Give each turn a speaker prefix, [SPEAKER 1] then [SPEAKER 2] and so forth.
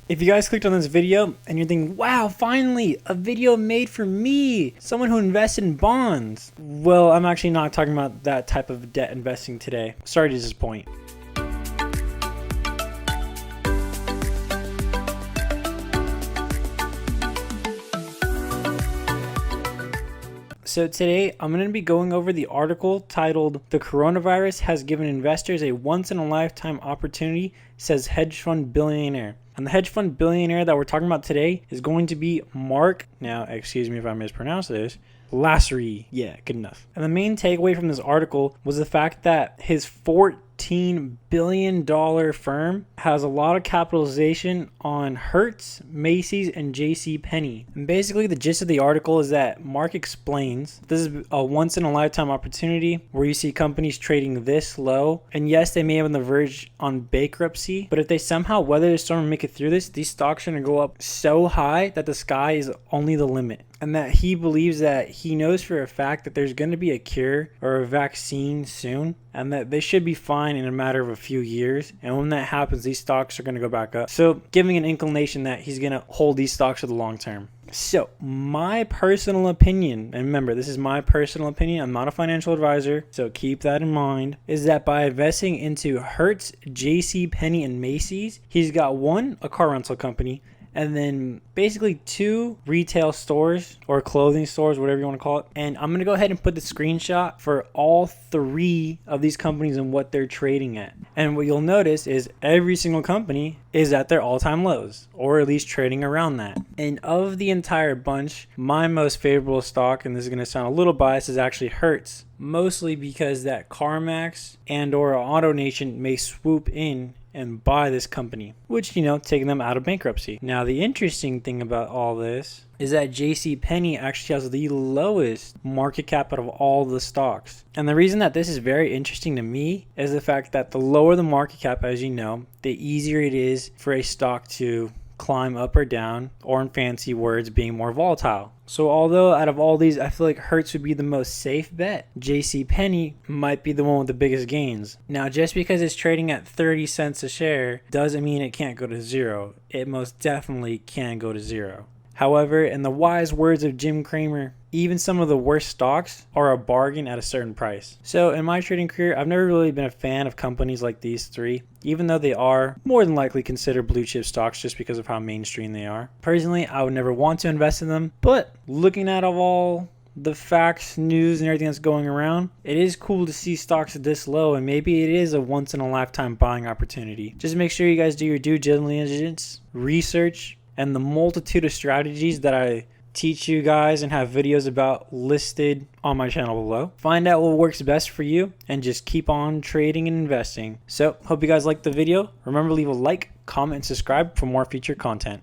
[SPEAKER 1] If you guys clicked on this video and you're thinking, wow, finally a video made for me, someone who invested in bonds. Well, I'm actually not talking about that type of debt investing today. Sorry to disappoint. So today I'm going to be going over the article titled "The Coronavirus Has Given Investors a Once-in-a-Lifetime Opportunity," says hedge fund billionaire. And the hedge fund billionaire that we're talking about today is going to be Mark, now excuse me if I mispronounce this, Lassery. Yeah, good enough. And the main takeaway from this article was the fact that his $14 billion firm has a lot of capitalization on Hertz, Macy's, and JCPenney. And basically the gist of the article is that Mark explains this is a once-in-a-lifetime opportunity where you see companies trading this low. And yes, they may have on the verge on bankruptcy, but if they somehow weather the storm and make it through this, these stocks are going to go up so high that the sky is only the limit. And that he believes that he knows for a fact that there's going to be a cure or a vaccine soon, and that they should be fine in a matter of a few years. And when that happens, these stocks are going to go back up. So giving an inclination that he's going to hold these stocks for the long term. So my personal opinion, and remember, this is my personal opinion, I'm not a financial advisor, so keep that in mind, is that by investing into Hertz, JCPenney, and Macy's, he's got one, a car rental company, and then basically two retail stores or clothing stores, whatever you want to call it. And I'm going to go ahead and put the screenshot for all three of these companies and what they're trading at. And what you'll notice is every single company is at their all-time lows, or at least trading around that. And of the entire bunch, my most favorable stock, and this is going to sound a little biased, is actually Hertz. Mostly because that CarMax and or AutoNation may swoop in and buy this company, which, taking them out of bankruptcy. Now, the interesting thing about all this is that JCPenney actually has the lowest market cap out of all the stocks. And the reason that this is very interesting to me is the fact that the lower the market cap, as you know, the easier it is for a stock to climb up or down, or in fancy words, being more volatile. So although out of all these, I feel like Hertz would be the most safe bet, JCPenney might be the one with the biggest gains. Now, just because it's trading at 30 cents a share doesn't mean it can't go to zero. It most definitely can go to zero. However, in the wise words of Jim Cramer, even some of the worst stocks are a bargain at a certain price. So in my trading career, I've never really been a fan of companies like these three, even though they are more than likely considered blue chip stocks just because of how mainstream they are. Personally, I would never want to invest in them, but looking at all the facts, news, and everything that's going around, it is cool to see stocks this low, and maybe it is a once-in-a-lifetime buying opportunity. Just make sure you guys do your due diligence, research, and the multitude of strategies that I teach you guys and have videos about listed on my channel below. Find out what works best for you and just keep on trading and investing. So, hope you guys liked the video. Remember to leave a like, comment, and subscribe for more future content.